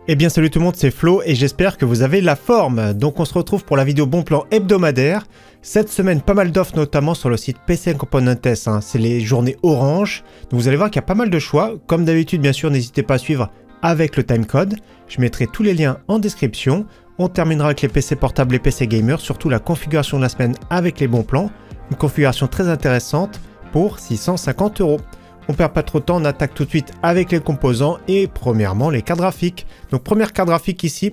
Eh bien salut tout le monde, c'est Flo et j'espère que vous avez la forme. Donc on se retrouve pour la vidéo bon plan hebdomadaire. Cette semaine, pas mal d'offres notamment sur le site PC Componentes, hein. C'est les journées orange. Donc vous allez voir qu'il y a pas mal de choix. Comme d'habitude, bien sûr, n'hésitez pas à suivre avec le timecode. Je mettrai tous les liens en description. On terminera avec les PC portables et PC gamers, surtout la configuration de la semaine avec les bons plans. Une configuration très intéressante pour 650 €. On perd pas trop de temps, on attaque tout de suite avec les composants et premièrement les cartes graphiques. Donc première carte graphique ici,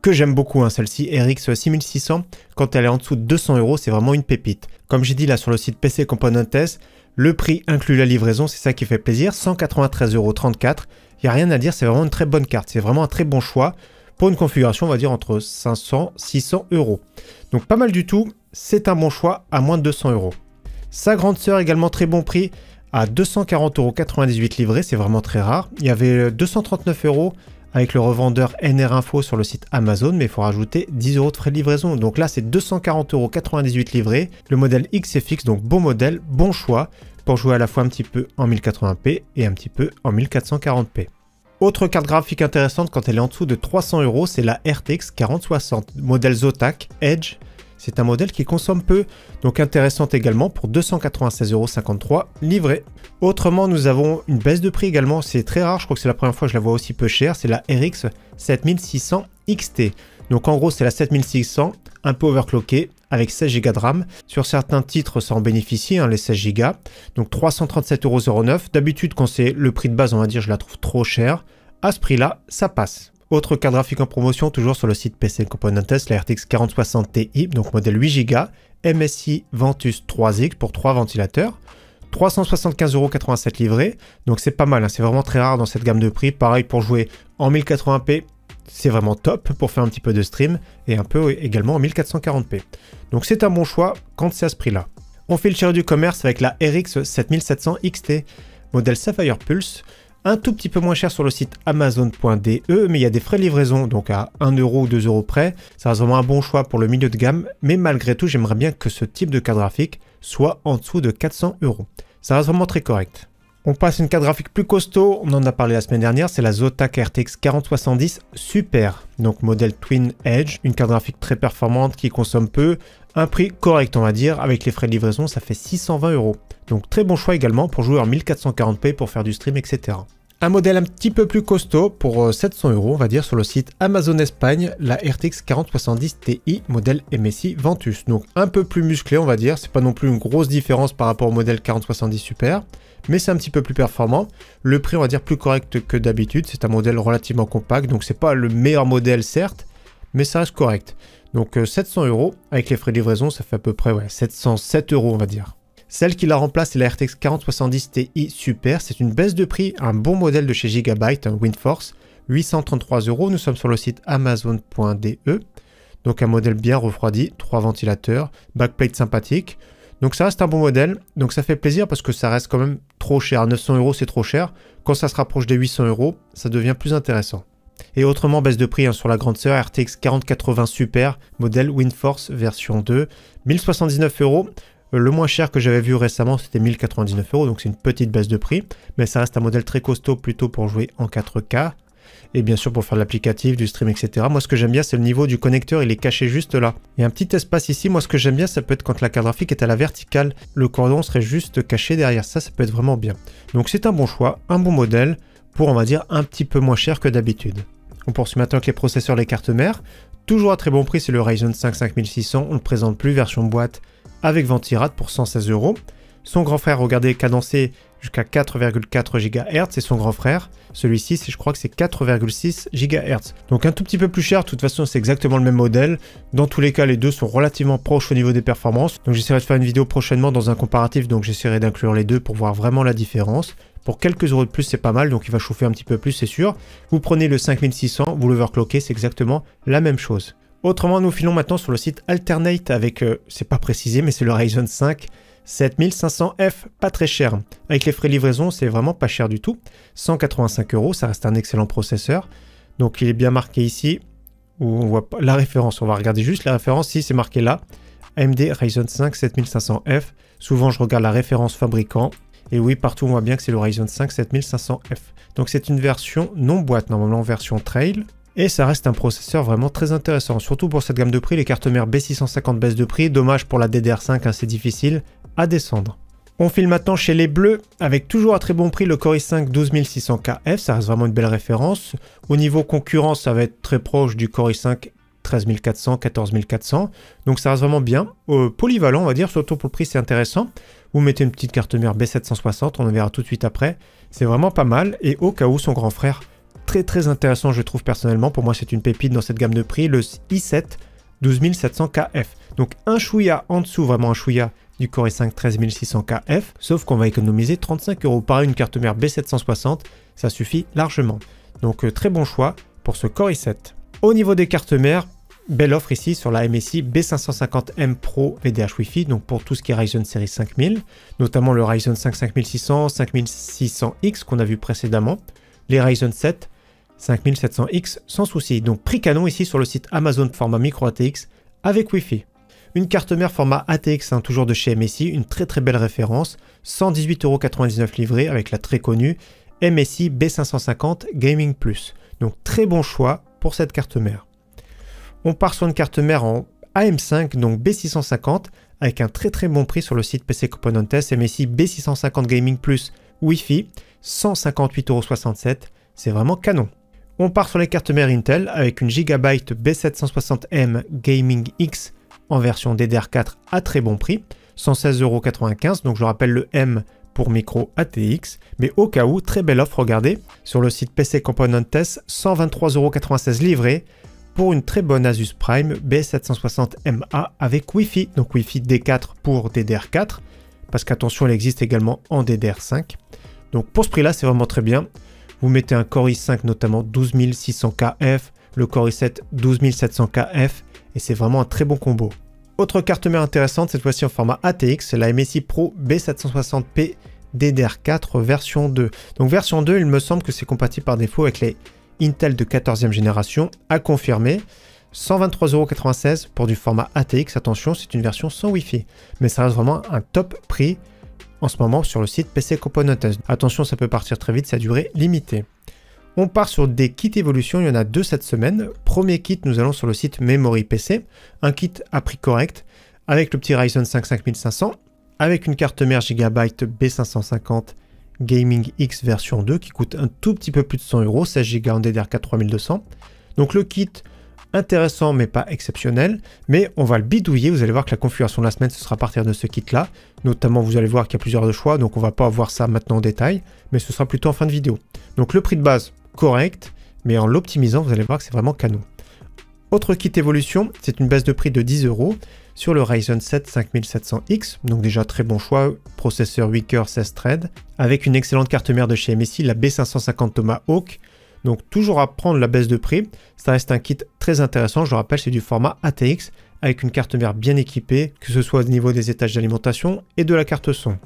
que j'aime beaucoup, hein, celle-ci, RX 6600. Quand elle est en dessous de 200 €, c'est vraiment une pépite. Comme j'ai dit là sur le site PC Componentes, le prix inclut la livraison, c'est ça qui fait plaisir, 193,34 €. Il n'y a rien à dire, c'est vraiment une très bonne carte, c'est vraiment un très bon choix pour une configuration, on va dire, entre 500 et 600 €. Donc pas mal du tout, c'est un bon choix à moins de 200 €. Sa grande sœur également très bon prix, à 240,98 € livré, c'est vraiment très rare. Il y avait 239 € avec le revendeur NR Info sur le site Amazon, mais il faut rajouter 10 € de frais de livraison. Donc là, c'est 240,98 € livré. Le modèle XFX, donc bon modèle, bon choix pour jouer à la fois un petit peu en 1080p et un petit peu en 1440p. Autre carte graphique intéressante quand elle est en dessous de 300 €, c'est la RTX 4060, modèle Zotac Edge. C'est un modèle qui consomme peu, donc intéressante également pour 296,53 € livré. Autrement, nous avons une baisse de prix également, c'est très rare, je crois que c'est la première fois que je la vois aussi peu chère, c'est la RX 7600 XT. Donc en gros, c'est la 7600, un peu overclockée, avec 16 Go de RAM. Sur certains titres, ça en bénéficie, hein, les 16 Go. Donc 337,09 €. D'habitude, quand c'est le prix de base, on va dire, je la trouve trop chère. À ce prix-là, ça passe. Autre carte graphique en promotion, toujours sur le site PC Componentes, la RTX 4060 Ti, donc modèle 8 Go, MSI Ventus 3X pour 3 ventilateurs, 375,87 € livré, donc c'est pas mal, hein, c'est vraiment très rare dans cette gamme de prix. Pareil pour jouer en 1080p, c'est vraiment top pour faire un petit peu de stream, et un peu également en 1440p. Donc c'est un bon choix quand c'est à ce prix-là. On fait le chéri du commerce avec la RX 7700 XT, modèle Sapphire Pulse, un tout petit peu moins cher sur le site Amazon.de, mais il y a des frais de livraison, donc à 1 € ou 2 € près. Ça reste vraiment un bon choix pour le milieu de gamme, mais malgré tout, j'aimerais bien que ce type de carte graphique soit en dessous de 400 €. Ça reste vraiment très correct. On passe à une carte graphique plus costaud, on en a parlé la semaine dernière, c'est la Zotac RTX 4070 Super, donc modèle Twin Edge, une carte graphique très performante qui consomme peu, un prix correct on va dire, avec les frais de livraison ça fait 620 €. Donc très bon choix également pour jouer en 1440p pour faire du stream, etc. Un modèle un petit peu plus costaud pour 700 € on va dire sur le site Amazon Espagne, la RTX 4070 Ti modèle MSI Ventus. Donc un peu plus musclé on va dire, c'est pas non plus une grosse différence par rapport au modèle 4070 Super, mais c'est un petit peu plus performant. Le prix on va dire plus correct que d'habitude, c'est un modèle relativement compact, donc c'est pas le meilleur modèle certes, mais ça reste correct. Donc 700 € avec les frais de livraison ça fait à peu près 707 € on va dire. Celle qui la remplace, c'est la RTX 4070 Ti Super. C'est une baisse de prix, un bon modèle de chez Gigabyte, un WindForce, 833 €. Nous sommes sur le site Amazon.de. Donc un modèle bien refroidi, 3 ventilateurs, backplate sympathique. Donc ça reste un bon modèle. Donc ça fait plaisir parce que ça reste quand même trop cher. 900 € c'est trop cher. Quand ça se rapproche des 800 €, ça devient plus intéressant. Et autrement, baisse de prix, hein, sur la grande sœur RTX 4080 Super, modèle WindForce version 2, 1079 €. Le moins cher que j'avais vu récemment, c'était 1099 €, donc c'est une petite baisse de prix. Mais ça reste un modèle très costaud, plutôt pour jouer en 4K. Et bien sûr pour faire de l'applicatif, du stream, etc. Moi ce que j'aime bien, c'est le niveau du connecteur, il est caché juste là. Il y a un petit espace ici, moi ce que j'aime bien, ça peut être quand la carte graphique est à la verticale. Le cordon serait juste caché derrière ça peut être vraiment bien. Donc c'est un bon choix, un bon modèle, pour on va dire un petit peu moins cher que d'habitude. On poursuit maintenant avec les processeurs, les cartes mères. Toujours à très bon prix, c'est le Ryzen 5 5600, on ne le présente plus, version boîte avec Ventirad pour 116 €. Son grand frère, regardez, cadencé jusqu'à 4,4 GHz, et son grand frère, celui-ci, je crois que c'est 4,6 GHz. Donc un tout petit peu plus cher, de toute façon c'est exactement le même modèle. Dans tous les cas, les deux sont relativement proches au niveau des performances. Donc j'essaierai de faire une vidéo prochainement dans un comparatif, donc j'essaierai d'inclure les deux pour voir vraiment la différence. Pour quelques euros de plus, c'est pas mal, donc il va chauffer un petit peu plus, c'est sûr. Vous prenez le 5600, vous l'overclockez, c'est exactement la même chose. Autrement, nous filons maintenant sur le site Alternate avec, c'est pas précisé, mais c'est le Ryzen 5 7500F, pas très cher. Avec les frais de livraison, c'est vraiment pas cher du tout. 185 €, ça reste un excellent processeur. Donc il est bien marqué ici, où on voit pas la référence. On va regarder juste la référence, si c'est marqué là. AMD Ryzen 5 7500F. Souvent, je regarde la référence fabricant. Et oui, partout, on voit bien que c'est le Ryzen 5 7500F. Donc c'est une version non boîte, normalement version trail. Et ça reste un processeur vraiment très intéressant, surtout pour cette gamme de prix. Les cartes mères B650 baissent de prix, dommage pour la DDR5, hein, c'est difficile à descendre. On file maintenant chez les bleus, avec toujours à très bon prix le Core i5 12600KF, ça reste vraiment une belle référence. Au niveau concurrence, ça va être très proche du Core i5 13400, 14400, donc ça reste vraiment bien. Polyvalent, on va dire, surtout pour le prix, c'est intéressant. Vous mettez une petite carte mère B760, on en verra tout de suite après. C'est vraiment pas mal, et au cas où, son grand frère, très intéressant, je trouve personnellement. Pour moi, c'est une pépite dans cette gamme de prix, le i7 12700KF. Donc un chouïa en dessous, vraiment un chouïa du Core i5 13600KF, sauf qu'on va économiser 35 €. Pareil, une carte mère B760, ça suffit largement. Donc très bon choix pour ce Core i7. Au niveau des cartes mères, belle offre ici sur la MSI B550M Pro VDH Wi-Fi, donc pour tout ce qui est Ryzen série 5000, notamment le Ryzen 5 5600, 5600X qu'on a vu précédemment, les Ryzen 7 5700X sans souci. Donc prix canon ici sur le site Amazon format micro ATX avec Wi-Fi. Une carte mère format ATX, hein, toujours de chez MSI, une très belle référence, 118,99 € livré avec la très connue MSI B550 Gaming Plus. Donc très bon choix pour cette carte mère. On part sur une carte mère en AM5, donc B650, avec un très bon prix sur le site PC Component Test, MSI B650 Gaming Plus Wi-Fi, 158,67 €, c'est vraiment canon. On part sur les cartes mères Intel avec une Gigabyte B760M Gaming X en version DDR4 à très bon prix, 116,95 €, donc je rappelle le M pour micro ATX, mais au cas où, très belle offre, regardez, sur le site PC Component Test, 123,96 € livré pour une très bonne Asus Prime B760MA avec Wi-Fi, donc Wi-Fi D4 pour DDR4, parce qu'attention, elle existe également en DDR5. Donc pour ce prix-là, c'est vraiment très bien. Vous mettez un Core i5 notamment 12600KF, le Core i7 12700KF, et c'est vraiment un très bon combo. Autre carte mère intéressante, cette fois-ci en format ATX, c'est la MSI Pro B760P DDR4 version 2. Donc version 2, il me semble que c'est compatible par défaut avec les Intel de 14e génération, à confirmer. 123,96 € pour du format ATX, attention, c'est une version sans Wi-Fi, mais ça reste vraiment un top prix en ce moment sur le site PC Component Test. Attention, ça peut partir très vite, ça a durée limitée. On part sur des kits évolution, il y en a 2 cette semaine. Premier kit, nous allons sur le site Memory PC, un kit à prix correct, avec le petit Ryzen 5 5500, avec une carte mère Gigabyte B550 Gaming X version 2 qui coûte un tout petit peu plus de 100 €, 16 Go en DDR4 3200. Donc le kit, intéressant mais pas exceptionnel, mais on va le bidouiller. Vous allez voir que la configuration de la semaine, ce sera à partir de ce kit-là. Notamment, vous allez voir qu'il y a plusieurs choix, donc on va pas voir ça maintenant en détail, mais ce sera plutôt en fin de vidéo. Donc le prix de base, correct, mais en l'optimisant, vous allez voir que c'est vraiment canon. Autre kit évolution, c'est une baisse de prix de 10 € sur le Ryzen 7 5700X, donc déjà très bon choix, processeur 8 cœurs 16 threads, avec une excellente carte mère de chez MSI, la B550 Tomahawk. Donc toujours à prendre la baisse de prix, ça reste un kit très intéressant, je le rappelle, c'est du format ATX, avec une carte mère bien équipée, que ce soit au niveau des étages d'alimentation et de la carte son.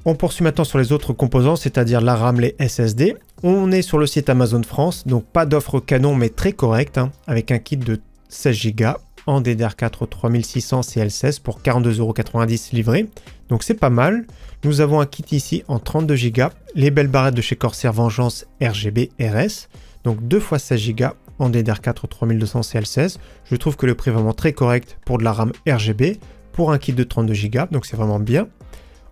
On poursuit maintenant sur les autres composants, c'est-à-dire la RAM, les SSD. On est sur le site Amazon France, donc pas d'offre canon mais très correcte, hein, avec un kit de 16 Go en DDR4 3600 CL16 pour 42,90 € livré. Donc c'est pas mal. Nous avons un kit ici en 32 Go, les belles barrettes de chez Corsair Vengeance RGB RS, donc 2 x 16 Go en DDR4 3200 CL16. Je trouve que le prix est vraiment très correct pour de la RAM RGB, pour un kit de 32 Go, donc c'est vraiment bien.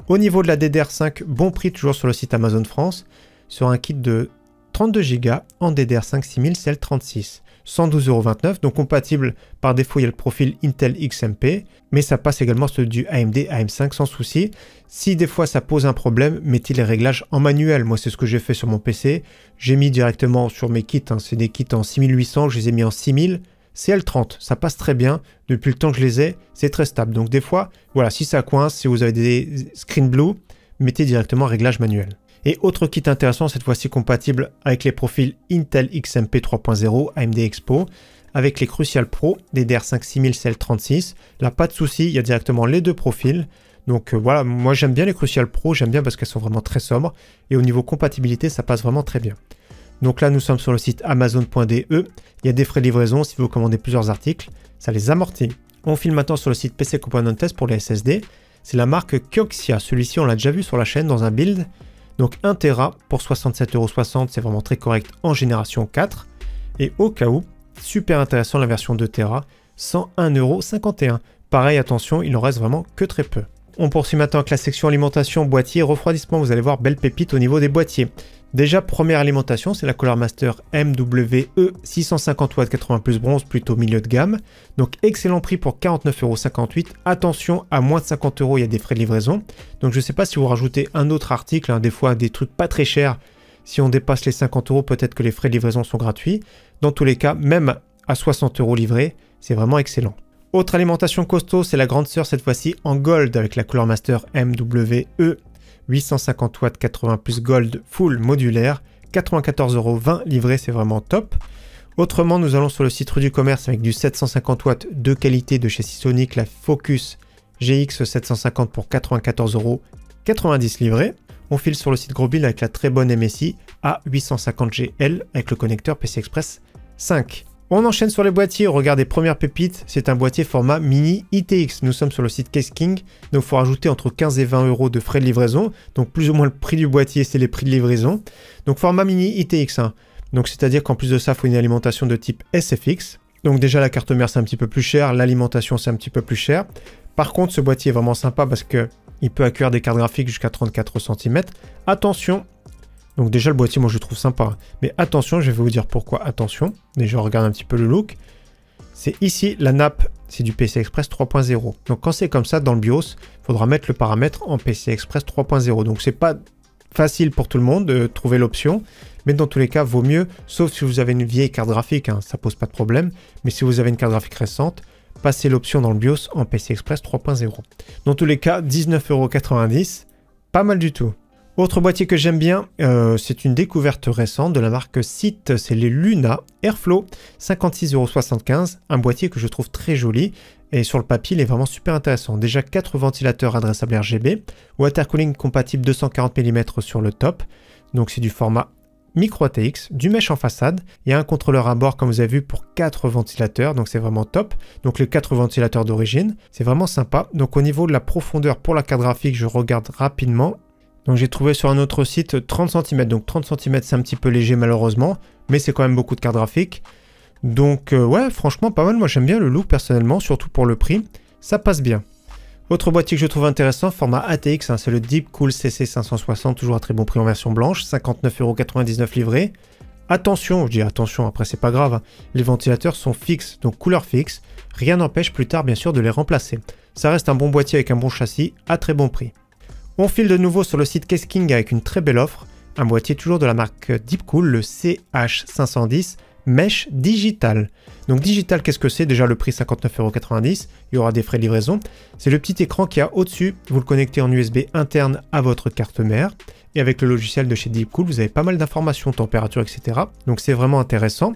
Au niveau de la DDR5, bon prix toujours sur le site Amazon France, sur un kit de 32 Go en DDR5 6000 CL36. 112,29 €, donc compatible par défaut, il y a le profil Intel XMP, mais ça passe également sur du AMD AM5 sans souci. Si des fois ça pose un problème, mettez les réglages en manuel. Moi, c'est ce que j'ai fait sur mon PC. J'ai mis directement sur mes kits, hein, c'est des kits en 6800, je les ai mis en 6000. CL30, ça passe très bien. Depuis le temps que je les ai, c'est très stable. Donc des fois, voilà, si ça coince, si vous avez des screen blue, mettez directement réglage manuel. Et autre kit intéressant, cette fois-ci compatible avec les profils Intel XMP 3.0, AMD Expo, avec les Crucial Pro, DDR5 6000 CL36. Là, pas de souci, il y a directement les deux profils. Donc voilà, moi j'aime bien les Crucial Pro, j'aime bien parce qu'elles sont vraiment très sobres. Et au niveau compatibilité, ça passe vraiment très bien. Donc là, nous sommes sur le site Amazon.de. Il y a des frais de livraison si vous commandez plusieurs articles, ça les amortit. On file maintenant sur le site PC Component Test pour les SSD. C'est la marque Kioxia. Celui-ci, on l'a déjà vu sur la chaîne dans un build. Donc 1 Tera pour 67,60 €, c'est vraiment très correct en génération 4. Et au cas où, super intéressant la version 2 Tera, 101,51 €. Pareil, attention, il en reste vraiment que très peu. On poursuit maintenant avec la section alimentation, boîtier, refroidissement. Vous allez voir, belle pépite au niveau des boîtiers. Déjà, première alimentation, c'est la Cooler Master MWE 650 watts 80 plus bronze, plutôt milieu de gamme. Donc excellent prix pour 49,58 €. Attention, à moins de 50 €, il y a des frais de livraison. Donc je ne sais pas si vous rajoutez un autre article, hein, des fois des trucs pas très chers. Si on dépasse les 50 €, peut-être que les frais de livraison sont gratuits. Dans tous les cas, même à 60 € livrés, c'est vraiment excellent. Autre alimentation costaud, c'est la grande sœur cette fois-ci en gold avec la Cooler Master MWE 850 watts 80 plus gold full modulaire, 94,20 € livré, c'est vraiment top. Autrement, nous allons sur le site Rue du Commerce avec du 750 watts de qualité de chez Seasonic, la Focus GX 750 pour 94,90 € livré. On file sur le site Grosbuild avec la très bonne MSI A850GL avec le connecteur PCI Express 5. On enchaîne sur les boîtiers, regardez, première pépite, c'est un boîtier format mini ITX. Nous sommes sur le site Case King, donc il faut rajouter entre 15 et 20 € de frais de livraison. Donc plus ou moins le prix du boîtier, c'est les prix de livraison. Donc format mini ITX, hein. Donc c'est-à-dire qu'en plus de ça, il faut une alimentation de type SFX. Donc déjà la carte mère c'est un petit peu plus cher, l'alimentation c'est un petit peu plus cher. Par contre, ce boîtier est vraiment sympa parce qu'il peut accueillir des cartes graphiques jusqu'à 34 cm. Attention! Donc déjà le boîtier, moi je le trouve sympa. Mais attention, je vais vous dire pourquoi attention. Déjà, regarde un petit peu le look. C'est ici, la nappe, c'est du PCI Express 3.0. Donc quand c'est comme ça dans le BIOS, il faudra mettre le paramètre en PCI Express 3.0. Donc c'est pas facile pour tout le monde de trouver l'option. Mais dans tous les cas, vaut mieux, sauf si vous avez une vieille carte graphique, hein, ça pose pas de problème. Mais si vous avez une carte graphique récente, passez l'option dans le BIOS en PCI Express 3.0. Dans tous les cas, 19,90 €, pas mal du tout. Autre boîtier que j'aime bien, c'est une découverte récente de la marque Site, c'est les Luna Airflow, 56,75 €, un boîtier que je trouve très joli, et sur le papier il est vraiment super intéressant. Déjà 4 ventilateurs adressables RGB, water cooling compatible 240 mm sur le top, donc c'est du format micro ATX, du mesh en façade, il y a un contrôleur à bord comme vous avez vu pour 4 ventilateurs, donc c'est vraiment top. Donc les 4 ventilateurs d'origine, c'est vraiment sympa. Donc au niveau de la profondeur pour la carte graphique, je regarde rapidement. Donc j'ai trouvé sur un autre site 30 cm, donc 30 cm c'est un petit peu léger malheureusement, mais c'est quand même beaucoup de cartes graphiques. Donc ouais, franchement pas mal, moi j'aime bien le look personnellement, surtout pour le prix, ça passe bien. Autre boîtier que je trouve intéressant, format ATX, hein, c'est le Deepcool CC560, toujours à très bon prix en version blanche, 59,99 € livré. Attention, je dis attention, après c'est pas grave, hein, les ventilateurs sont fixes, donc couleur fixe, rien n'empêche plus tard bien sûr de les remplacer. Ça reste un bon boîtier avec un bon châssis, à très bon prix. On file de nouveau sur le site Case King avec une très belle offre, un boîtier toujours de la marque Deepcool, le CH510 Mesh Digital. Donc Digital, qu'est-ce que c'est? Déjà le prix 59,90 €, il y aura des frais de livraison. C'est le petit écran qui a au-dessus, vous le connectez en USB interne à votre carte mère. Et avec le logiciel de chez Deepcool, vous avez pas mal d'informations, température, etc. Donc c'est vraiment intéressant.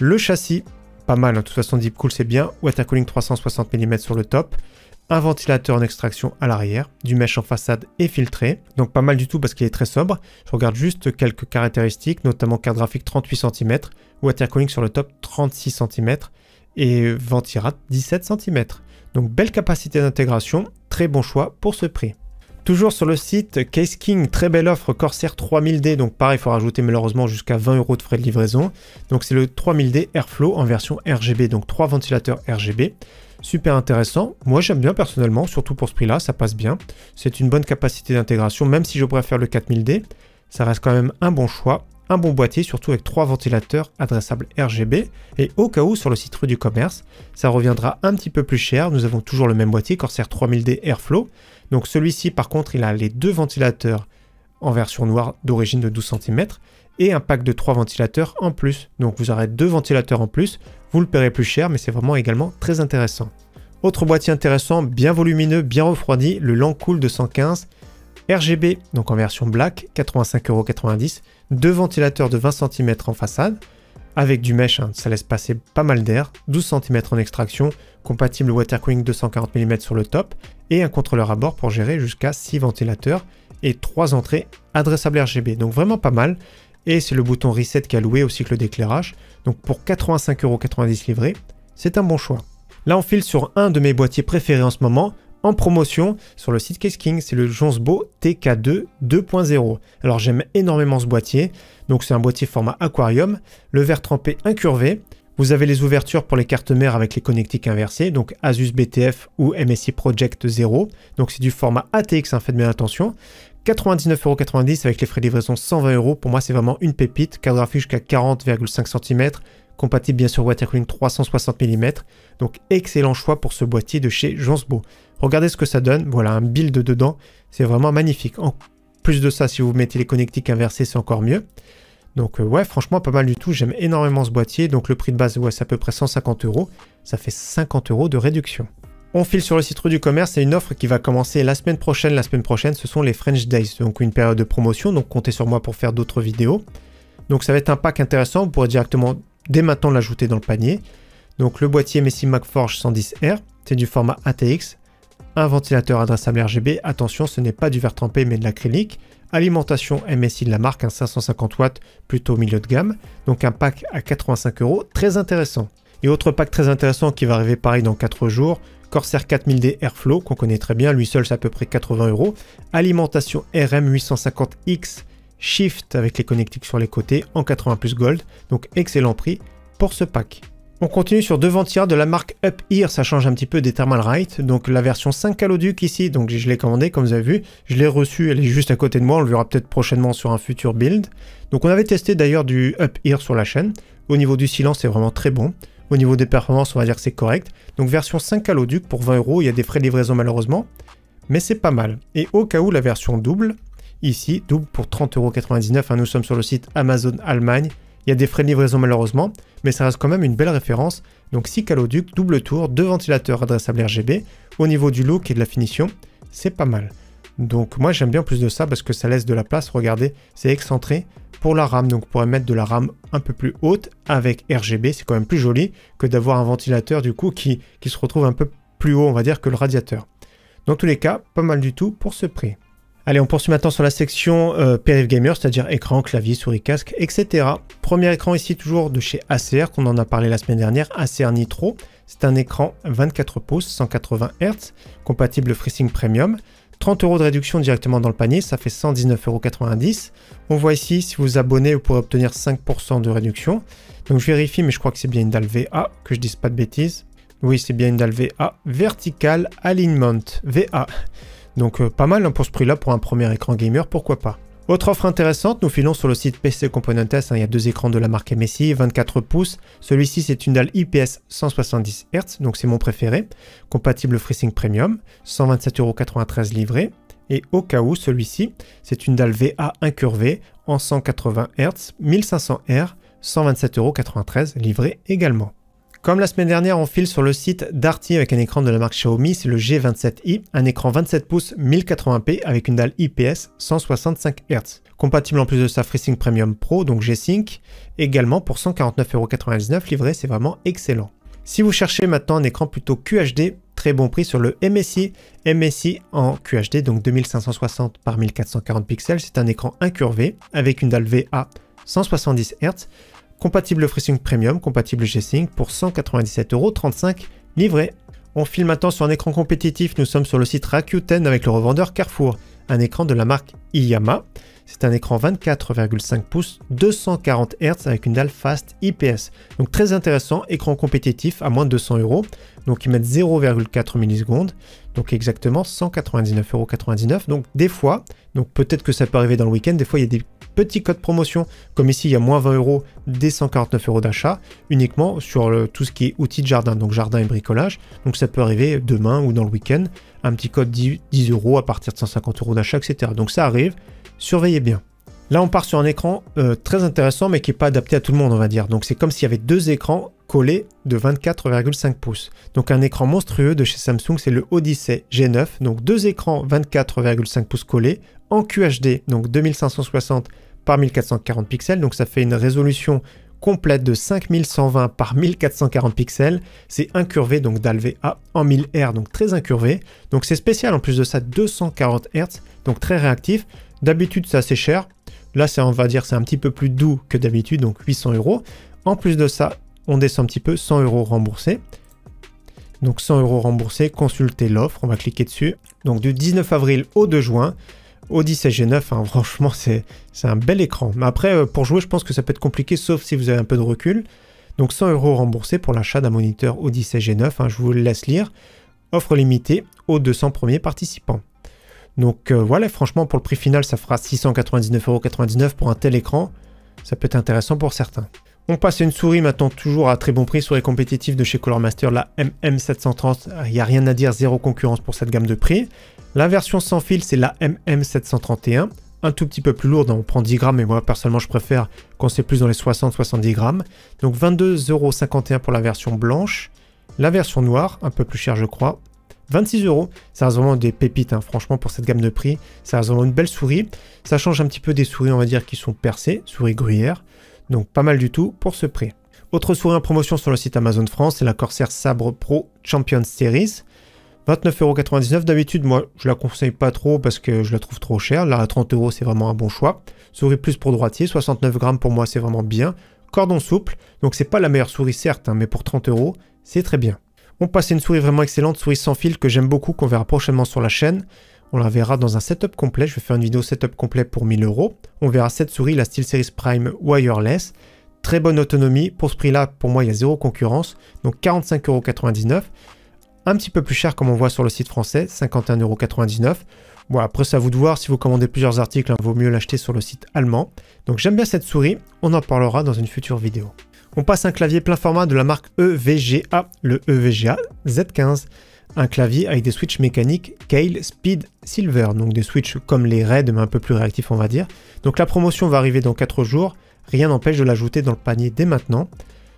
Le châssis, pas mal, hein. De toute façon Deepcool c'est bien, water cooling 360 mm sur le top. Un ventilateur en extraction à l'arrière, du mesh en façade et filtré, donc pas mal du tout parce qu'il est très sobre. Je regarde juste quelques caractéristiques, notamment carte graphique 38 cm, water cooling sur le top 36 cm et ventirad 17 cm. Donc belle capacité d'intégration, très bon choix pour ce prix. Toujours sur le site Case King, très belle offre Corsair 3000D, donc pareil, il faut rajouter malheureusement jusqu'à 20 € de frais de livraison. Donc c'est le 3000D Airflow en version RGB, donc 3 ventilateurs RGB. Super intéressant, moi j'aime bien personnellement, surtout pour ce prix là, ça passe bien. C'est une bonne capacité d'intégration, même si je préfère le 4000D, ça reste quand même un bon choix, un bon boîtier, surtout avec 3 ventilateurs adressables RGB. Et au cas où, sur le site Rue du Commerce, ça reviendra un petit peu plus cher, nous avons toujours le même boîtier, Corsair 3000D Airflow. Donc celui-ci par contre, il a les 2 ventilateurs en version noire d'origine de 12 cm, et un pack de 3 ventilateurs en plus. Donc vous aurez 2 ventilateurs en plus, vous le paierez plus cher, mais c'est vraiment également très intéressant. Autre boîtier intéressant, bien volumineux, bien refroidi, le Langcool 215 RGB, donc en version black, 85,90 €, 2 ventilateurs de 20 cm en façade, avec du mesh, hein, ça laisse passer pas mal d'air, 12 cm en extraction, compatible water cooling 240 mm sur le top, et un contrôleur à bord pour gérer jusqu'à 6 ventilateurs, et 3 entrées adressables RGB, donc vraiment pas mal. Et c'est le bouton Reset qui est alloué au cycle d'éclairage. Donc pour 85,90 € livré, c'est un bon choix. Là on file sur un de mes boîtiers préférés en ce moment, en promotion sur le site Case King, c'est le Jonsbo TK2 2.0. Alors j'aime énormément ce boîtier, donc c'est un boîtier format aquarium, le verre trempé incurvé. Vous avez les ouvertures pour les cartes mères avec les connectiques inversés, donc Asus BTF ou MSI Project 0. Donc c'est du format ATX, hein, faites bien attention. 99,90 € avec les frais de livraison 120 €. Pour moi, c'est vraiment une pépite. Cadre graphique jusqu'à 40,5 cm. Compatible bien sûr water cooling 360 mm. Donc excellent choix pour ce boîtier de chez Jonsbo. Regardez ce que ça donne. Voilà un build dedans. C'est vraiment magnifique. En plus de ça, si vous mettez les connectiques inversés, c'est encore mieux. Donc ouais, franchement, pas mal du tout. J'aime énormément ce boîtier. Donc le prix de base, ouais, c'est à peu près 150 €. Ça fait 50 € de réduction. On file sur le site Rue du Commerce, c'est une offre qui va commencer la semaine prochaine. La semaine prochaine, ce sont les French Days, donc une période de promotion, donc comptez sur moi pour faire d'autres vidéos. Donc ça va être un pack intéressant, vous pourrez directement dès maintenant l'ajouter dans le panier. Donc le boîtier MSI MagForge 110R, c'est du format ATX, un ventilateur adressable RGB, attention ce n'est pas du verre trempé mais de l'acrylique, alimentation MSI de la marque, un 550 watts plutôt milieu de gamme, donc un pack à 85 €, très intéressant. Et autre pack très intéressant qui va arriver pareil dans 4 jours, Corsair 4000D Airflow, qu'on connaît très bien, lui seul c'est à peu près 80 €. Alimentation RM 850X Shift avec les connectiques sur les côtés en 80 plus Gold, donc excellent prix pour ce pack. On continue sur deux ventilateurs de la marque UpEar, ça change un petit peu des Thermalright, donc la version 5 Caloduc ici, donc je l'ai commandé comme vous avez vu, je l'ai reçu, elle est juste à côté de moi, on le verra peut-être prochainement sur un futur build. Donc on avait testé d'ailleurs du UpEar sur la chaîne, au niveau du silence c'est vraiment très bon. Au niveau des performances, on va dire que c'est correct. Donc version 5 Caloduc pour 20 €, il y a des frais de livraison malheureusement, mais c'est pas mal. Et au cas où la version double, ici, double pour 30,99 €, hein, nous sommes sur le site Amazon Allemagne, il y a des frais de livraison malheureusement, mais ça reste quand même une belle référence. Donc 6 Caloduc, double tour, deux ventilateurs adressables RGB, au niveau du look et de la finition, c'est pas mal. Donc moi j'aime bien plus de ça parce que ça laisse de la place, regardez, c'est excentré. Pour la RAM, donc on pourrait mettre de la RAM un peu plus haute avec RGB, c'est quand même plus joli que d'avoir un ventilateur du coup qui se retrouve un peu plus haut on va dire que le radiateur. Dans tous les cas, pas mal du tout pour ce prix. Allez, on poursuit maintenant sur la section Périph Gamer, c'est-à-dire écran, clavier, souris, casque, etc. Premier écran ici toujours de chez ACR, qu'on en a parlé la semaine dernière, ACR Nitro. C'est un écran 24 pouces, 180 Hz, compatible FreeSync Premium. 30 € de réduction directement dans le panier, ça fait 119,90 €. On voit ici, si vous vous abonnez, vous pourrez obtenir 5% de réduction. Donc je vérifie, mais je crois que c'est bien une dalle VA, que je dise pas de bêtises. Oui, c'est bien une dalle VA, Vertical Alignment, VA. Donc pas mal hein, pour ce prix-là, pour un premier écran gamer, pourquoi pas. Autre offre intéressante, nous filons sur le site PC Componentes, hein, il y a deux écrans de la marque MSI, 24 pouces. Celui-ci, c'est une dalle IPS 170 Hz, donc c'est mon préféré. Compatible FreeSync Premium, 127,93 € livré. Et au cas où, celui-ci, c'est une dalle VA incurvée en 180 Hz, 1500 R, 127,93 € livré également. Comme la semaine dernière, on file sur le site Darty avec un écran de la marque Xiaomi, c'est le G27i, un écran 27 pouces 1080p avec une dalle IPS 165 Hz. Compatible en plus de sa FreeSync Premium Pro, donc G-Sync, également pour 149,99 € livré, c'est vraiment excellent. Si vous cherchez maintenant un écran plutôt QHD, très bon prix sur le MSI en QHD, donc 2560 par 1440 pixels, c'est un écran incurvé avec une dalle VA 170 Hz. Compatible FreeSync Premium, compatible G-Sync pour 197,35 € livré. On file maintenant sur un écran compétitif, nous sommes sur le site Rakuten avec le revendeur Carrefour. Un écran de la marque Iyama, c'est un écran 24,5 pouces, 240 Hz avec une dalle Fast IPS. Donc très intéressant, écran compétitif à moins de 200 €, donc ils mettent 0,4 millisecondes, donc exactement 199,99 €. Donc des fois, donc peut-être que ça peut arriver dans le week-end, des fois il y a des petits codes promotion, comme ici il y a moins 20 € dès 149 € d'achat, uniquement sur tout ce qui est outils de jardin, donc jardin et bricolage. Donc ça peut arriver demain ou dans le week-end, un petit code 10 € à partir de 150 € d'achat, etc. Donc ça arrive, surveillez bien. Là on part sur un écran très intéressant mais qui n'est pas adapté à tout le monde on va dire. Donc c'est comme s'il y avait deux écrans collés de 24,5 pouces. Donc un écran monstrueux de chez Samsung, c'est le Odyssey G9. Donc deux écrans 24,5 pouces collés en QHD, donc 2560 par 1440 pixels. Donc ça fait une résolution complète de 5120 par 1440 pixels. C'est incurvé, donc dalle VA en 1000 R, donc très incurvé. Donc c'est spécial en plus de ça, 240 Hz, donc très réactif. D'habitude c'est assez cher. Là c'est on va dire c'est un petit peu plus doux que d'habitude, donc 800 €. En plus de ça, on descend un petit peu, 100 € remboursés. Donc 100 € remboursés, consultez l'offre, on va cliquer dessus. Donc du 19 avril au 2 juin, Odyssey G9, hein, franchement c'est un bel écran. Mais après pour jouer je pense que ça peut être compliqué sauf si vous avez un peu de recul. Donc 100 € remboursés pour l'achat d'un moniteur Odyssey G9, hein, je vous le laisse lire. Offre limitée aux 200 premiers participants. Donc voilà, franchement pour le prix final ça fera 699,99 € pour un tel écran. Ça peut être intéressant pour certains. On passe à une souris maintenant toujours à très bon prix, souris compétitive de chez Colormaster, la MM730. Il n'y a rien à dire, zéro concurrence pour cette gamme de prix. La version sans fil c'est la MM731. Un tout petit peu plus lourde, on prend 10 grammes, mais moi personnellement je préfère quand c'est plus dans les 60-70 grammes. Donc 22,51 € pour la version blanche. La version noire, un peu plus chère je crois, 26 €. Ça reste vraiment des pépites, hein. Franchement pour cette gamme de prix, ça reste vraiment une belle souris. Ça change un petit peu des souris on va dire qui sont percées, souris gruyère. Donc pas mal du tout pour ce prix. Autre souris en promotion sur le site Amazon France, c'est la Corsair Sabre Pro Champion Series. 29,99 €. D'habitude, moi, je la conseille pas trop parce que je la trouve trop chère. Là, à 30 €, c'est vraiment un bon choix. Souris plus pour droitier, 69 grammes pour moi, c'est vraiment bien. Cordon souple, donc c'est pas la meilleure souris certes, hein, mais pour 30 €, c'est très bien. On passe à une souris vraiment excellente, souris sans fil que j'aime beaucoup, qu'on verra prochainement sur la chaîne. On la verra dans un setup complet. Je vais faire une vidéo setup complet pour 1000 €. On verra cette souris, la SteelSeries Prime Wireless. Très bonne autonomie. Pour ce prix-là, pour moi, il y a zéro concurrence. Donc 45,99 €. Un petit peu plus cher comme on voit sur le site français, 51,99 €. Bon, après, c'est à vous de voir. Si vous commandez plusieurs articles, il vaut mieux l'acheter sur le site allemand. Donc j'aime bien cette souris. On en parlera dans une future vidéo. On passe à un clavier plein format de la marque EVGA, le EVGA Z15. Un clavier avec des switches mécaniques Keil Speed Silver, donc des switches comme les Red, mais un peu plus réactifs on va dire. Donc la promotion va arriver dans 4 jours, rien n'empêche de l'ajouter dans le panier dès maintenant.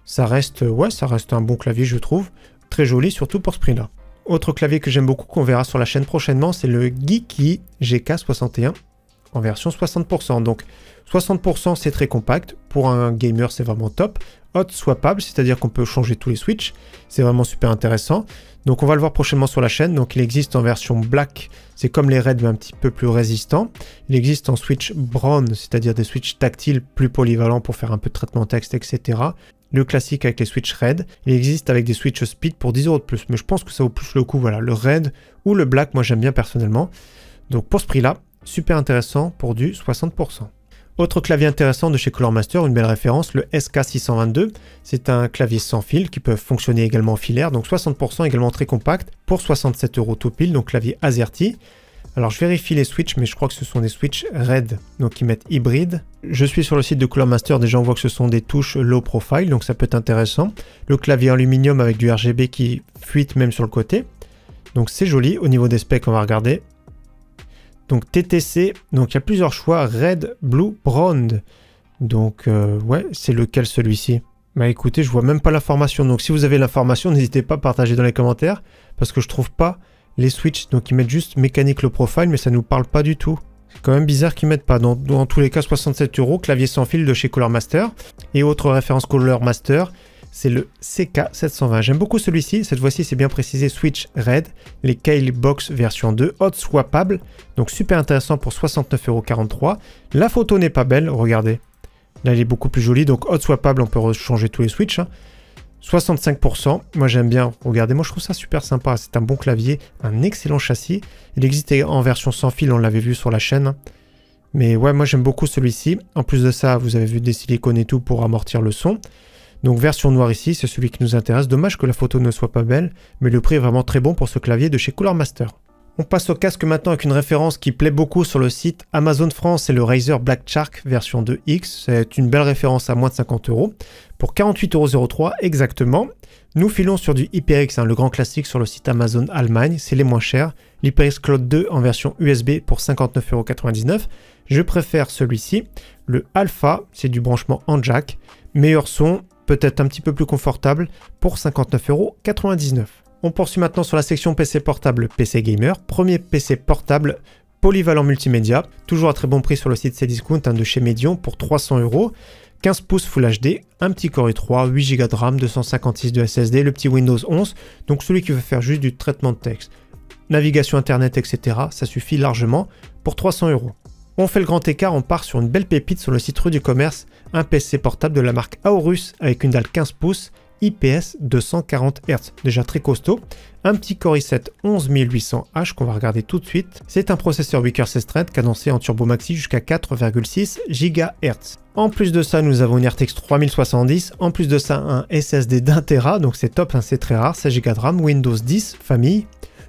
Ça reste un bon clavier je trouve, très joli surtout pour ce prix-là. Autre clavier que j'aime beaucoup qu'on verra sur la chaîne prochainement, c'est le Geeky GK61 en version 60%. Donc 60% c'est très compact, pour un gamer c'est vraiment top. Hot swappable, c'est-à-dire qu'on peut changer tous les switches, c'est vraiment super intéressant. Donc on va le voir prochainement sur la chaîne, donc il existe en version black, c'est comme les Red mais un petit peu plus résistant. Il existe en switch brown, c'est-à-dire des switches tactiles plus polyvalents pour faire un peu de traitement texte, etc. Le classique avec les switches Red, il existe avec des switches speed pour 10 € de plus, mais je pense que ça vaut plus le coup, voilà, le Red ou le black, moi j'aime bien personnellement. Donc pour ce prix-là, super intéressant pour du 60%. Autre clavier intéressant de chez Colormaster, une belle référence, le SK622. C'est un clavier sans fil qui peut fonctionner également en filaire, donc 60% également très compact pour 67 € tout pile, donc clavier AZERTY. Alors je vérifie les switches, mais je crois que ce sont des switches Red, donc ils mettent hybride. Je suis sur le site de Colormaster, déjà on voit que ce sont des touches low profile, donc ça peut être intéressant. Le clavier en aluminium avec du RGB qui fuite même sur le côté. Donc c'est joli, au niveau des specs on va regarder. Donc TTC, donc il y a plusieurs choix, Red, Blue, Brown. Donc ouais, c'est lequel celui-ci? Bah écoutez, je vois même pas l'information. Donc si vous avez l'information, n'hésitez pas à partager dans les commentaires. Parce que je trouve pas les switches. Donc ils mettent juste mécanique low profile, mais ça nous parle pas du tout. C'est quand même bizarre qu'ils mettent pas. Dans tous les cas, 67 €, clavier sans fil de chez Colormaster. Et autre référence Colormaster, c'est le CK720. J'aime beaucoup celui-ci. Cette fois-ci, c'est bien précisé Switch Red. Les Keil Box version 2, hot swappable. Donc super intéressant pour 69,43 €. La photo n'est pas belle, regardez. Là, il est beaucoup plus joli. Donc hot swappable, on peut changer tous les switches. Hein. 65%. Moi, j'aime bien. Regardez, moi, je trouve ça super sympa. C'est un bon clavier, un excellent châssis. Il existe en version sans fil, on l'avait vu sur la chaîne. Mais ouais, moi, j'aime beaucoup celui-ci. En plus de ça, vous avez vu des silicones et tout pour amortir le son. Donc version noire ici, c'est celui qui nous intéresse. Dommage que la photo ne soit pas belle, mais le prix est vraiment très bon pour ce clavier de chez Colormaster. On passe au casque maintenant avec une référence qui plaît beaucoup sur le site Amazon France, c'est le Razer Black Shark version 2X. C'est une belle référence à moins de 50 €. Pour 48,03 € exactement. Nous filons sur du HyperX, le grand classique sur le site Amazon Allemagne, c'est les moins chers. L'HyperX Cloud 2 en version USB pour 59,99 €. Je préfère celui-ci. Le Alpha, c'est du branchement en jack. Meilleur son, peut-être un petit peu plus confortable pour 59,99 €. On poursuit maintenant sur la section PC portable PC Gamer. Premier PC portable polyvalent multimédia, toujours à très bon prix sur le site Cdiscount de chez Medion pour 300 €. 15 pouces Full HD, un petit Core i3, 8 Go de RAM, 256 de SSD, le petit Windows 11, donc celui qui veut faire juste du traitement de texte. Navigation internet, etc. ça suffit largement pour 300 €. On fait le grand écart, on part sur une belle pépite sur le site Rue du Commerce, un PC portable de la marque Aorus avec une dalle 15 pouces IPS 240 Hz, déjà très costaud. Un petit Core i7 11800H qu'on va regarder tout de suite. C'est un processeur 8 coeurs 16 threads cadencé en turbo maxi jusqu'à 4,6 GHz. En plus de ça, nous avons une RTX 3070, en plus de ça un SSD d'1 Tera, donc c'est top, hein, c'est très rare, 16 Go de RAM, Windows 10, famille,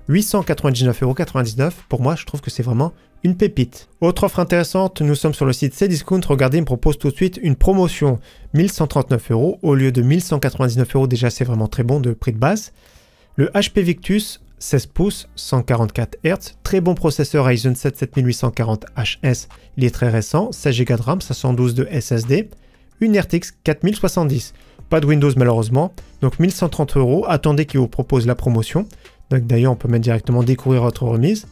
899,99 €. Pour moi, je trouve que c'est vraiment une pépite. Autre offre intéressante, nous sommes sur le site Cdiscount. Regardez, il me propose tout de suite une promotion 1139 € au lieu de 1199 €. Déjà, c'est vraiment très bon de prix de base. Le HP Victus 16 pouces, 144 Hz, très bon processeur Ryzen 7 7840HS, il est très récent, 16 Go de RAM, 512 de SSD, une RTX 4070. Pas de Windows malheureusement, donc 1130 €. Attendez qu'il vous propose la promotion. D'ailleurs, on peut mettre directement découvrir votre remise.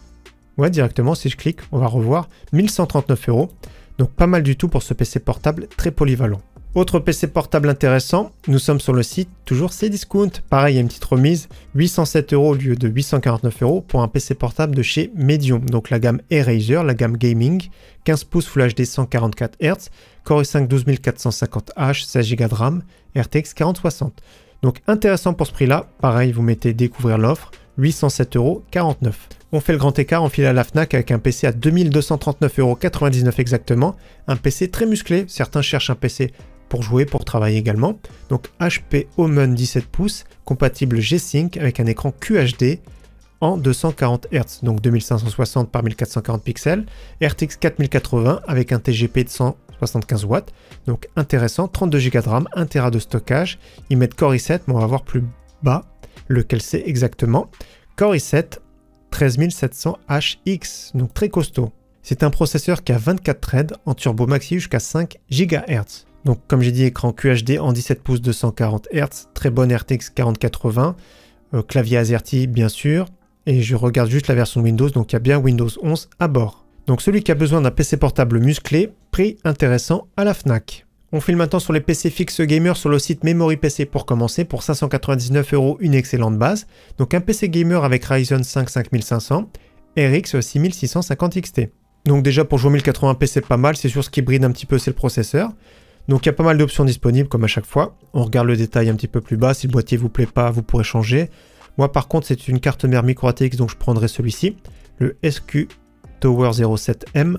Ouais, directement, si je clique, on va revoir 1139 €. Donc pas mal du tout pour ce PC portable très polyvalent. Autre PC portable intéressant, nous sommes sur le site toujours Cdiscount. Pareil, il y a une petite remise, 807 € au lieu de 849 € pour un PC portable de chez Medium. Donc la gamme Eraser, la gamme Gaming, 15 pouces Full HD 144 Hz, Core i5 12450H, 16 Go de RAM, RTX 4060. Donc intéressant pour ce prix-là. Pareil, vous mettez découvrir l'offre, 807,49 €. On fait le grand écart, on file à la Fnac avec un PC à 2239,99 € exactement. Un PC très musclé, certains cherchent un PC pour jouer, pour travailler également. Donc HP Omen 17 pouces, compatible G-Sync avec un écran QHD en 240 Hz, donc 2560 par 1440 pixels, RTX 4080 avec un TGP de 175 watts, donc intéressant, 32 Go de RAM, 1 Tera de stockage. Ils mettent Core i7, mais on va voir plus bas lequel c'est exactement. Core i7 13700HX, donc très costaud. C'est un processeur qui a 24 threads en turbo maxi jusqu'à 5 GHz. Donc comme j'ai dit, écran QHD en 17 pouces 240 Hz, très bonne RTX 4080, clavier AZERTY bien sûr, et je regarde juste la version Windows, donc il y a bien Windows 11 à bord. Donc celui qui a besoin d'un PC portable musclé, prix intéressant à la Fnac. On file maintenant sur les PC fixes gamer sur le site Memory PC pour commencer, pour 599 €, une excellente base. Donc un PC gamer avec Ryzen 5 5500, RX 6650 XT. Donc déjà pour jouer 1080p c'est pas mal, c'est sûr ce qui bride un petit peu c'est le processeur. Donc il y a pas mal d'options disponibles comme à chaque fois. On regarde le détail un petit peu plus bas, si le boîtier vous plaît pas vous pourrez changer. Moi par contre c'est une carte mère micro ATX donc je prendrai celui-ci, le SQ Tower 07M.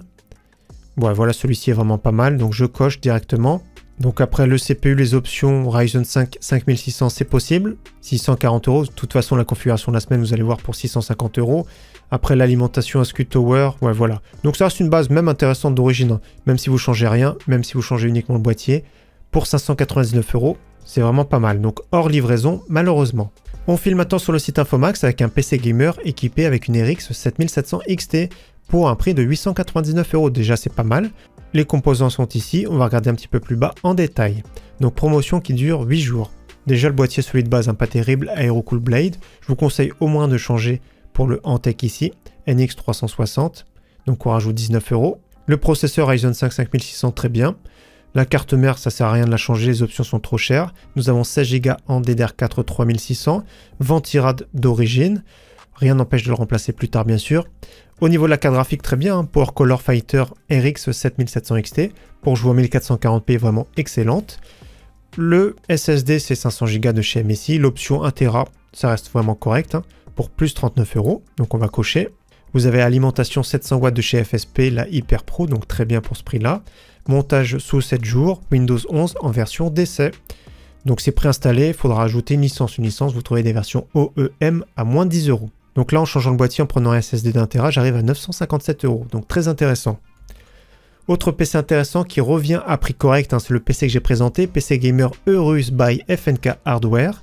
Ouais, voilà, celui-ci est vraiment pas mal, donc je coche directement. Donc après le CPU, les options Ryzen 5 5600, c'est possible. 640 €, de toute façon la configuration de la semaine, vous allez voir pour 650 €. Après l'alimentation SQ Tower, ouais voilà. Donc ça reste une base même intéressante d'origine, hein. Même si vous changez rien, même si vous changez uniquement le boîtier, pour 599 €, c'est vraiment pas mal. Donc hors livraison, malheureusement. On file maintenant sur le site Infomax avec un PC gamer équipé avec une RX 7700 XT. Pour un prix de 899 €. Déjà, c'est pas mal. Les composants sont ici. On va regarder un petit peu plus bas en détail. Donc, promotion qui dure 8 jours. Déjà, le boîtier, celui de base, pas terrible, Aerocool Blade. Je vous conseille au moins de changer pour le Antec ici, NX 360. Donc, on rajoute 19 €. Le processeur Ryzen 5 5600, très bien. La carte mère, ça sert à rien de la changer, les options sont trop chères. Nous avons 16 Go en DDR4 3600. Ventirad d'origine. Rien n'empêche de le remplacer plus tard, bien sûr. Au niveau de la carte graphique, très bien, hein, Power Color Fighter RX 7700 XT pour jouer en 1440p, vraiment excellente. Le SSD, c'est 500 Go de chez MSI. L'option 1 Tera, ça reste vraiment correct, hein, pour plus 39 €. Donc on va cocher. Vous avez alimentation 700 watts de chez FSP, la Hyper Pro, donc très bien pour ce prix-là. Montage sous 7 jours, Windows 11 en version d'essai. Donc c'est préinstallé, il faudra ajouter une licence. Une licence, vous trouvez des versions OEM à moins de 10 €. Donc là, en changeant le boîtier, en prenant un SSD d'1 Tera, j'arrive à 957 €. Donc très intéressant. Autre PC intéressant qui revient à prix correct, hein, c'est le PC que j'ai présenté, PC Gamer Eurus by FNK Hardware.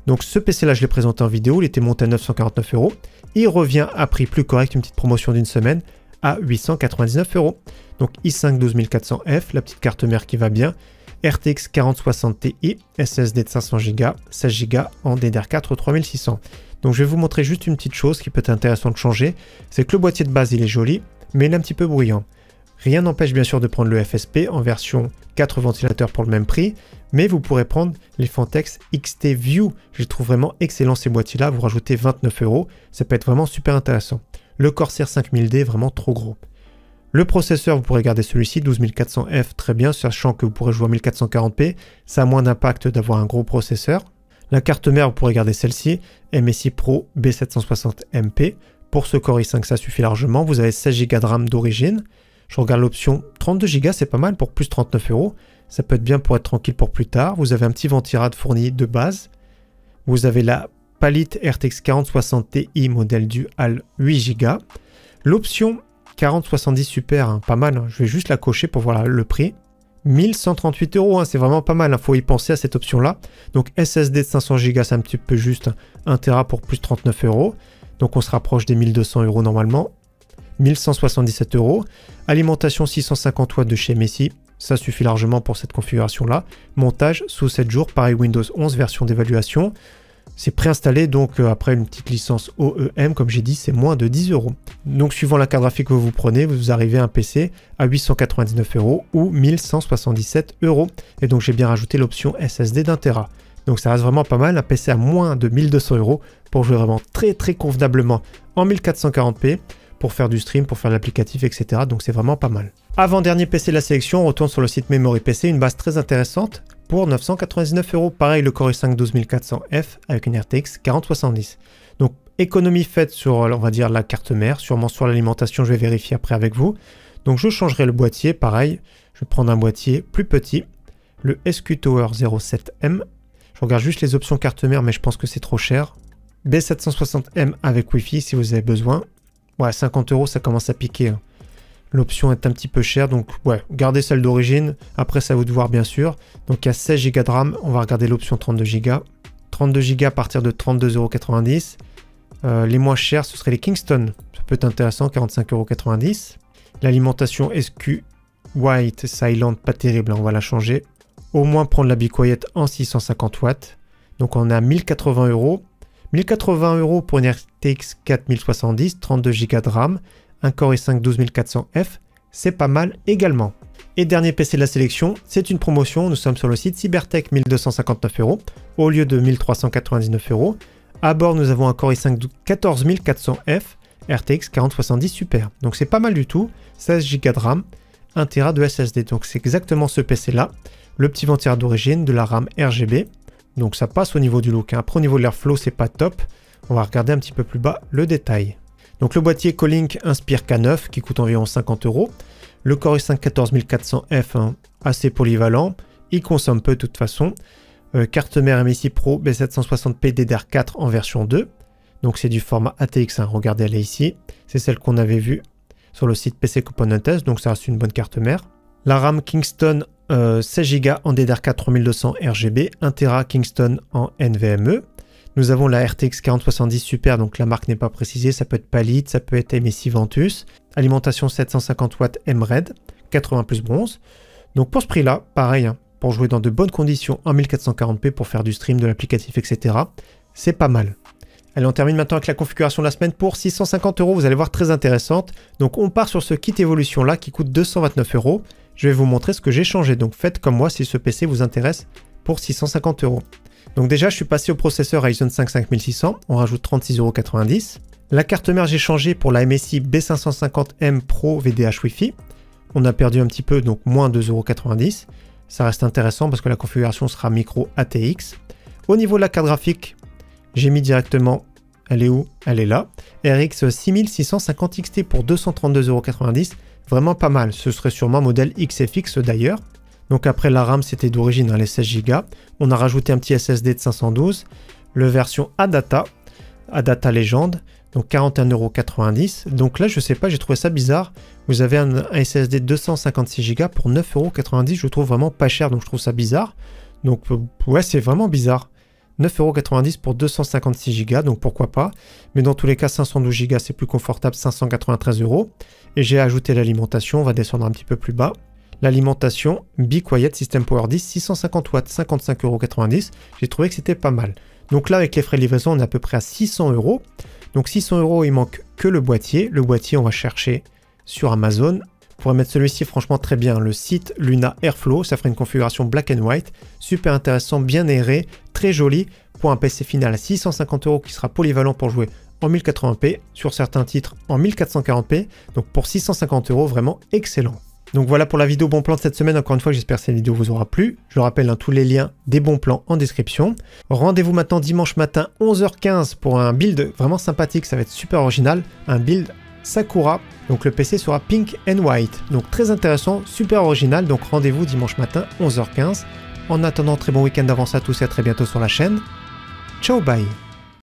Donc ce PC-là, je l'ai présenté en vidéo, il était monté à 949 €. Il revient à prix plus correct, une petite promotion d'une semaine, à 899 €. Donc i5 12400F, la petite carte mère qui va bien. RTX 4060 Ti, SSD de 500 Go, 16 Go en DDR4 3600. Donc je vais vous montrer juste une petite chose qui peut être intéressant de changer, c'est que le boîtier de base il est joli, mais il est un petit peu bruyant. Rien n'empêche bien sûr de prendre le FSP en version 4 ventilateurs pour le même prix, mais vous pourrez prendre les Fantex XT View. Je les trouve vraiment excellents ces boîtiers-là, vous rajoutez 29 €, ça peut être vraiment super intéressant. Le Corsair 5000D, vraiment trop gros. Le processeur, vous pourrez garder celui-ci, 12400F, très bien, sachant que vous pourrez jouer en 1440p, ça a moins d'impact d'avoir un gros processeur. La carte mère, vous pourrez garder celle-ci, MSI Pro B760MP. Pour ce Core i5, ça suffit largement. Vous avez 16 Go de RAM d'origine. Je regarde l'option 32 Go, c'est pas mal pour plus 39 €. Ça peut être bien pour être tranquille pour plus tard. Vous avez un petit ventirad fourni de base. Vous avez la Palit RTX 4060 Ti modèle dual 8 Go. L'option 4070 Super, hein, pas mal. Hein. Je vais juste la cocher pour voir le prix. 1138 €, hein, c'est vraiment pas mal. Il faut y penser à cette option-là. Donc SSD de 500 Go, c'est un petit peu juste. 1 Tera pour plus 39 €. Donc on se rapproche des 1200 € normalement. 1177 €. Alimentation 650 watts de chez Messi. Ça suffit largement pour cette configuration-là. Montage sous 7 jours. Pareil Windows 11, version d'évaluation. C'est préinstallé, donc après une petite licence OEM, comme j'ai dit, c'est moins de 10 €. Donc suivant la carte graphique que vous prenez, vous arrivez à un PC à 899 € ou 1177 €. Et donc j'ai bien rajouté l'option SSD d'1 Tera. Donc ça reste vraiment pas mal, un PC à moins de 1200 € pour jouer vraiment très convenablement en 1440p, pour faire du stream, pour faire de l'applicatif, etc. Donc c'est vraiment pas mal. Avant-dernier PC de la sélection, on retourne sur le site Memory PC, une base très intéressante pour 999 €. Pareil, le Core i5 12400F avec une RTX 4070. Donc économie faite sur, on va dire, la carte mère, sûrement sur l'alimentation, je vais vérifier après avec vous. Donc je changerai le boîtier, pareil, je vais prendre un boîtier plus petit, le SQ Tower 07M. Je regarde juste les options carte mère, mais je pense que c'est trop cher. B760M avec Wi-Fi si vous avez besoin. Ouais, 50 €, ça commence à piquer. Hein. L'option est un petit peu chère, donc ouais, gardez celle d'origine. Après, c'est à vous de voir, bien sûr. Donc, il y a 16 Go de RAM. On va regarder l'option 32 Go. 32 Go à partir de 32,90 €. Les moins chers, ce seraient les Kingston. Ça peut être intéressant, 45,90 €. L'alimentation SQ White Silent, pas terrible, hein, on va la changer. Au moins prendre la Be Quiet en 650 watts. Donc, on est à 1080 €. 1080 € pour une RTX 4070, 32 Go de RAM, un Core i5 12400F, c'est pas mal également. Et dernier PC de la sélection, c'est une promotion, nous sommes sur le site Cybertech, 1259 € au lieu de 1399 €. À bord, nous avons un Core i5 14400F, RTX 4070 Super. Donc c'est pas mal du tout, 16 Go de RAM, 1 Tera de SSD. Donc c'est exactement ce PC là, le petit ventirail d'origine, de la RAM RGB. Donc ça passe au niveau du look. Après au niveau de l'airflow, c'est pas top. On va regarder un petit peu plus bas le détail. Donc le boîtier Colink Inspire K9 qui coûte environ 50 €. Le Core i5 14400F, hein, assez polyvalent. Il consomme peu de toute façon. Carte mère MSI Pro B760p DDR4 en version 2. Donc c'est du format ATX. Hein. Regardez, elle est ici. C'est celle qu'on avait vue sur le site PC Component Test. Donc ça reste une bonne carte mère. La RAM Kingston 16 Go en DDR4 3200 RGB, 1 Tera Kingston en NVMe. Nous avons la RTX 4070 Super, donc la marque n'est pas précisée, ça peut être Palit, ça peut être MSI Ventus. Alimentation 750 watts MRED, 80 plus bronze. Donc pour ce prix-là, pareil, hein, pour jouer dans de bonnes conditions en 1440p pour faire du stream, de l'applicatif, etc. C'est pas mal. Allez, on termine maintenant avec la configuration de la semaine pour 650 €. Vous allez voir, très intéressante. Donc on part sur ce kit évolution là qui coûte 229 €. Je vais vous montrer ce que j'ai changé. Donc faites comme moi si ce PC vous intéresse pour 650 €. Donc déjà, je suis passé au processeur Ryzen 5 5600. On rajoute 36,90 €. La carte mère, j'ai changé pour la MSI B550M Pro VDH Wi-Fi. On a perdu un petit peu, donc moins 2,90 €. Ça reste intéressant parce que la configuration sera micro ATX. Au niveau de la carte graphique, j'ai mis directement, elle est où? Elle est là. RX 6650 XT pour 232,90 €. Vraiment pas mal. Ce serait sûrement modèle XFX d'ailleurs. Donc après la RAM, c'était d'origine, hein, les 16 Go. On a rajouté un petit SSD de 512. Le version Adata Legend. Donc 41,90 €. Donc là, je sais pas, j'ai trouvé ça bizarre. Vous avez un SSD de 256 Go pour 9,90 €. Je le trouve vraiment pas cher, donc je trouve ça bizarre. Donc ouais, c'est vraiment bizarre. 9,90 € pour 256 Go, donc pourquoi pas. Mais dans tous les cas, 512 Go, c'est plus confortable, 593 €. Et j'ai ajouté l'alimentation, on va descendre un petit peu plus bas. L'alimentation, Be Quiet System Power 10, 650 watts, 55,90 €. J'ai trouvé que c'était pas mal. Donc là, avec les frais de livraison, on est à peu près à 600 €. Donc 600 €, il manque que le boîtier. Le boîtier, on va chercher sur Amazon. On pourrait mettre celui-ci, franchement très bien, le site Luna Airflow, ça ferait une configuration black and white, super intéressant, bien aéré, très joli, pour un PC final à 650 € qui sera polyvalent pour jouer en 1080p, sur certains titres en 1440p, donc pour 650 €, vraiment excellent. Donc voilà pour la vidéo bon plan de cette semaine. Encore une fois, j'espère que cette vidéo vous aura plu. Je rappelle tous les liens des bons plans en description. Rendez-vous maintenant dimanche matin 11h15 pour un build vraiment sympathique. Ça va être super original. Un build Sakura. Donc le PC sera pink and white. Donc très intéressant, super original. Donc rendez-vous dimanche matin 11h15. En attendant, très bon week-end d'avance à tous et à très bientôt sur la chaîne. Ciao, bye!